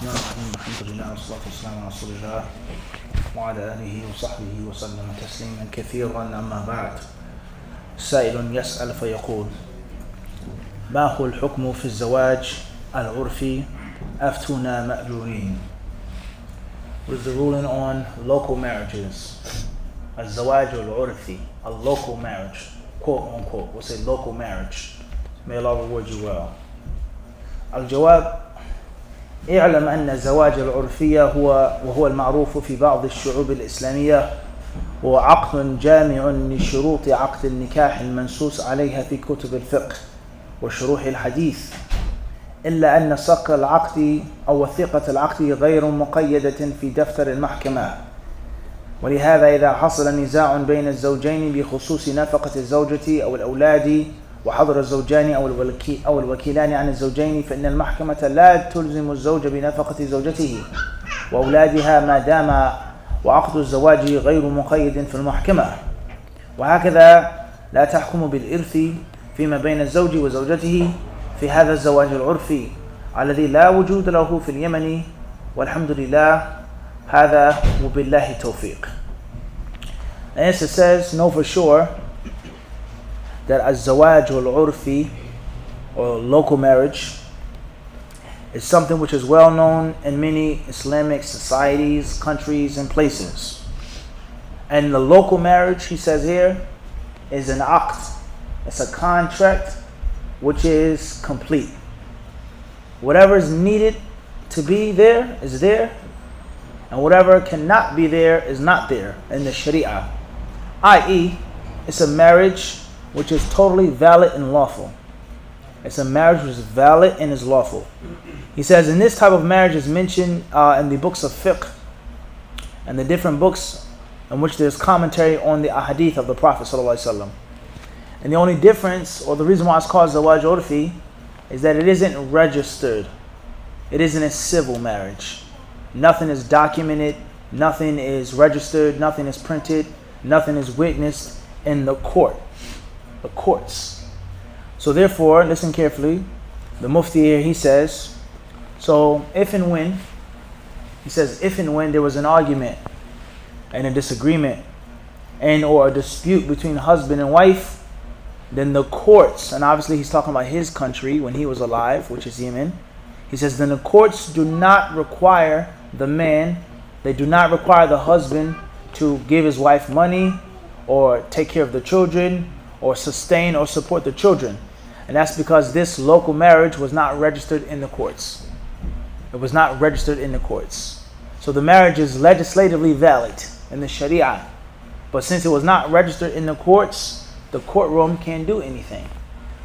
الرحمن الرحيم الحمد لله والصلاة والسلام على رسول الله وعلى آله وصحبه وسلم تسليما كثيرا. أما بعد، سائل يسأل فيقول: ما هو الحكم في الزواج العرفي أفتونا مأجورين? With the ruling on local marriages, الزواج العرفي, a local marriage, quote unquote, we'll say local marriage. May Allah reward you well. الجواب: اعلم أن الزواج العرفي وهو المعروف في بعض الشعوب الإسلامية هو عقد جامع لشروط عقد النكاح المنصوص عليها في كتب الفقه وشروح الحديث، إلا أن صك العقد أو وثيقة العقد غير مقيدة في دفتر المحكمة، ولهذا إذا حصل نزاع بين الزوجين بخصوص نفقة الزوجة أو الأولاد وحضر الزوجان أو الوكيلان عن الزوجين، فإن المحكمة لا تلزم الزوج بنفقة زوجته وأولادها ما دام وعقد الزواج غير مقيد في المحكمة. وهكذا لا تحكم بالإرث فيما بين الزوج وزوجته في هذا الزواج العرفي الذي لا وجود له في اليمن، والحمد لله. هذا وبالله التوفيق. And it says, know for sure that az-zawaj al-urfi, or local marriage, is something which is well known in many Islamic societies, countries, and places. And the local marriage, he says here, is an aqd. It's a contract which is complete. Whatever is needed to be there is there, and whatever cannot be there is not there in the Sharia. I.e., it's a marriage which is totally valid and lawful. It's a marriage which is valid and is lawful. He says, and this type of marriage is mentioned in the books of fiqh and the different books in which there's commentary on the ahadith of the Prophet ﷺ. And the only difference, or the reason why it's called Zawaj Urfi, is that it isn't registered. It isn't a civil marriage. Nothing is documented, nothing is registered, nothing is printed, nothing is witnessed in the courts. So therefore, listen carefully. The Mufti here, he says, so if and when there was an argument and a disagreement and or a dispute between husband and wife, then the courts, and obviously he's talking about his country when he was alive, which is Yemen, he says, then the courts do not require the man, they do not require the husband to give his wife money or take care of the children or sustain or support the children. And that's because this local marriage was not registered in the courts. It was not registered in the courts. So the marriage is legislatively valid in the Sharia. But since it was not registered in the courts, the courtroom can't do anything.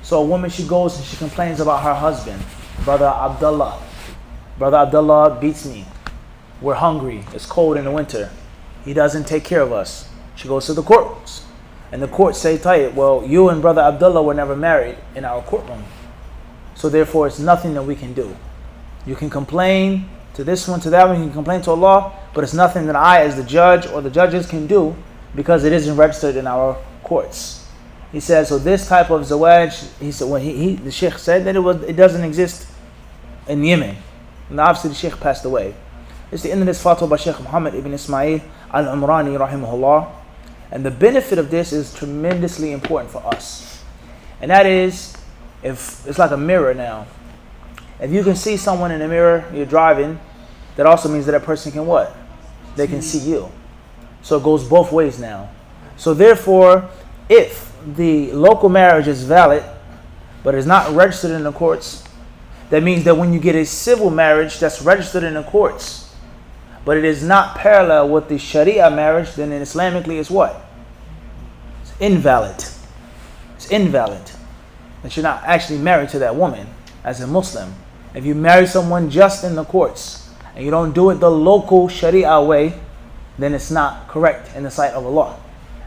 So a woman, she goes and she complains about her husband. Brother Abdullah beats me. We're hungry. It's cold in the winter. He doesn't take care of us. She goes to the courts. And the courts say, Tayyip, well, you and Brother Abdullah were never married in our courtroom. So therefore, it's nothing that we can do. You can complain to this one, to that one, you can complain to Allah, but it's nothing that I, as the judge or the judges, can do because it isn't registered in our courts. He says, so this type of zawaj, he said, when the Sheikh said that it doesn't exist in Yemen. And obviously the Sheikh passed away. It's the end of this fatwa by Sheikh Muhammad ibn Ismail al-Umrani rahimahullah. And the benefit of this is tremendously important for us. And that is, if it's like a mirror now. If you can see someone in the mirror, you're driving, that also means that person can what? They can see you. So it goes both ways now. So therefore, if the local marriage is valid, but is not registered in the courts, that means that when you get a civil marriage that's registered in the courts, but it is not parallel with the Sharia marriage, then in Islamically it's what? It's invalid. It's invalid. That you're not actually married to that woman as a Muslim. If you marry someone just in the courts and you don't do it the local Sharia way, then it's not correct in the sight of Allah.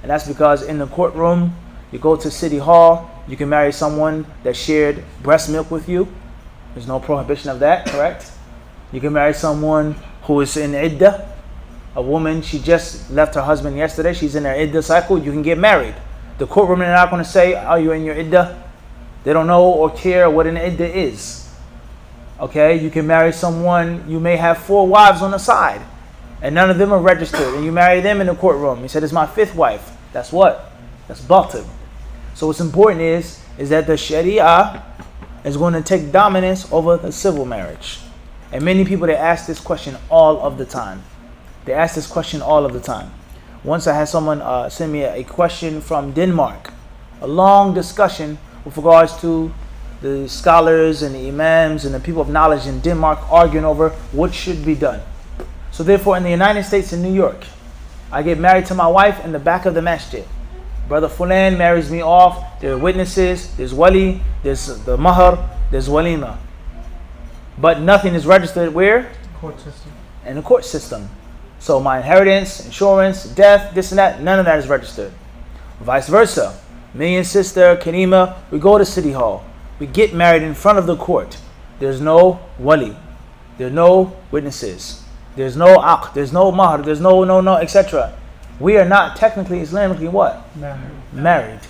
And that's because in the courtroom, you go to City Hall, you can marry someone that shared breast milk with you. There's no prohibition of that, correct? You can marry someone who is in iddah. A woman, she just left her husband yesterday, she's in her iddah cycle, you can get married. The courtroom, they're not going to say, are you in your iddah? They don't know or care what an iddah is. Okay, you can marry someone, you may have 4 wives on the side, and none of them are registered, and you marry them in the courtroom. He said, it's my 5th wife. That's what? That's batil. So what's important is that the Sharia is going to take dominance over the civil marriage. And many people, they ask this question all of the time. They ask this question all of the time. Once I had someone send me a question from Denmark, a long discussion with regards to the scholars and the imams and the people of knowledge in Denmark arguing over what should be done. So therefore, in the United States, in New York, I get married to my wife in the back of the masjid. Brother Fulan marries me off. There are witnesses, there's wali, there's the mahar, there's walima. But nothing is registered where? Court system. In the court system. So my inheritance, insurance, death, this and that, none of that is registered. Vice versa. Me and sister Karima, we go to City Hall. We get married in front of the court. There's no wali. There's no witnesses. There's no aqd. There's no mahar. There's no, etc. We are not technically Islamically what? Married.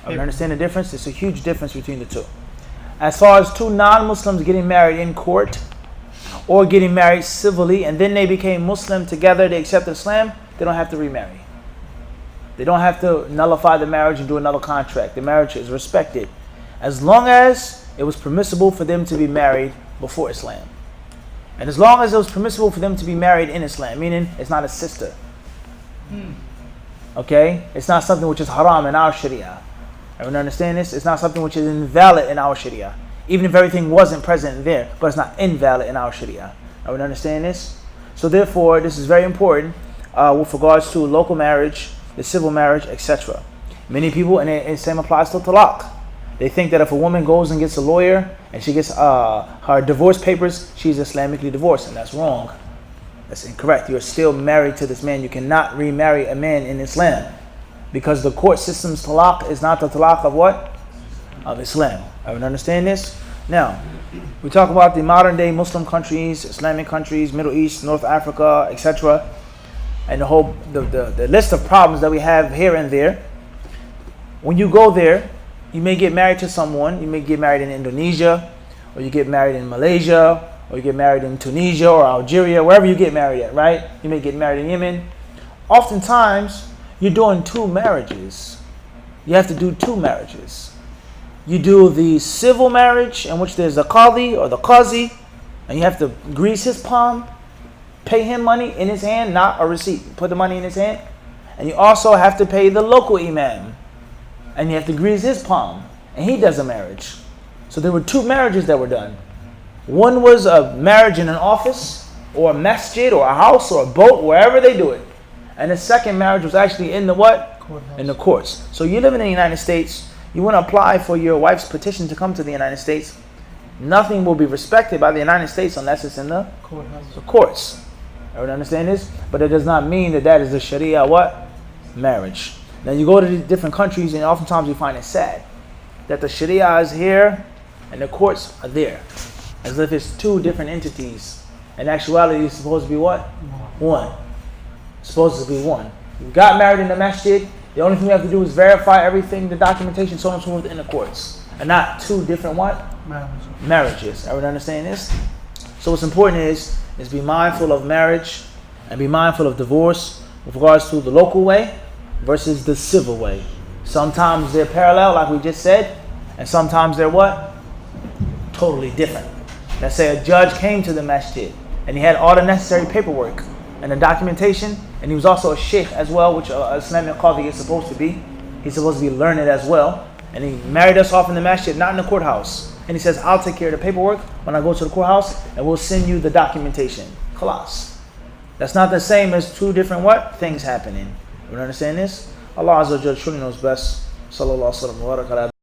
You understand the difference? It's a huge difference between the two. As far as 2 non-Muslims getting married in court or getting married civilly and then they became Muslim together, they accept Islam, they don't have to remarry. They don't have to nullify the marriage and do another contract. The marriage is respected as long as it was permissible for them to be married before Islam. And as long as it was permissible for them to be married in Islam, meaning it's not a sister. Okay? It's not something which is haram in our Sharia. Everyone understand this? It's not something which is invalid in our Sharia. Even if everything wasn't present there, but it's not invalid in our Sharia. Everyone understand this? So therefore, this is very important with regards to local marriage, the civil marriage, etc. Many people, and the same applies to talaq. They think that if a woman goes and gets a lawyer and she gets her divorce papers, she's Islamically divorced, and that's wrong. That's incorrect. You're still married to this man. You cannot remarry a man in Islam because the court system's talaq is not the talaq of what? Of Islam. Everyone understand this? Now, we talk about the modern day Muslim countries, Islamic countries, Middle East, North Africa, etc. And the whole the list of problems that we have here and there. When you go there, you may get married to someone. You may get married in Indonesia, or you get married in Malaysia, or you get married in Tunisia or Algeria, wherever you get married at, right? You may get married in Yemen. Oftentimes, you're doing 2 marriages. You have to do 2 marriages. You do the civil marriage, in which there's a qadi or the qazi, and you have to grease his palm, pay him money in his hand, not a receipt. Put the money in his hand. And you also have to pay the local imam, and you have to grease his palm, and he does a marriage. So there were 2 marriages that were done. One was a marriage in an office, or a masjid, or a house, or a boat, wherever they do it. And the second marriage was actually in the what? Courthouse. In the courts. So you live in the United States, you want to apply for your wife's petition to come to the United States, nothing will be respected by the United States unless it's in the courts. Everyone understand this? But it does not mean that is the Sharia what? Marriage. Now you go to these different countries and oftentimes you find it sad that the Sharia is here and the courts are there. As if it's 2 different entities. In actuality, it's supposed to be what? One. It's supposed to be one. You got married in the masjid, the only thing you have to do is verify everything, the documentation, so on and so forth in the courts. And not 2 different what? Marriages. Everyone understand this? So what's important is be mindful of marriage and be mindful of divorce with regards to the local way versus the civil way. Sometimes they're parallel, like we just said, and sometimes they're what? Totally different. Let's say a judge came to the masjid and he had all the necessary paperwork and the documentation, and he was also a sheikh as well, which a Islamic qadi is supposed to be. He's supposed to be learned as well. And he married us off in the masjid, not in the courthouse. And he says, I'll take care of the paperwork when I go to the courthouse, and we'll send you the documentation. Khalas. That's not the same as 2 different what? Things happening. You understand this? Allah Azza wa Jalla truly knows best. Sallallahu alaihi wa sallam.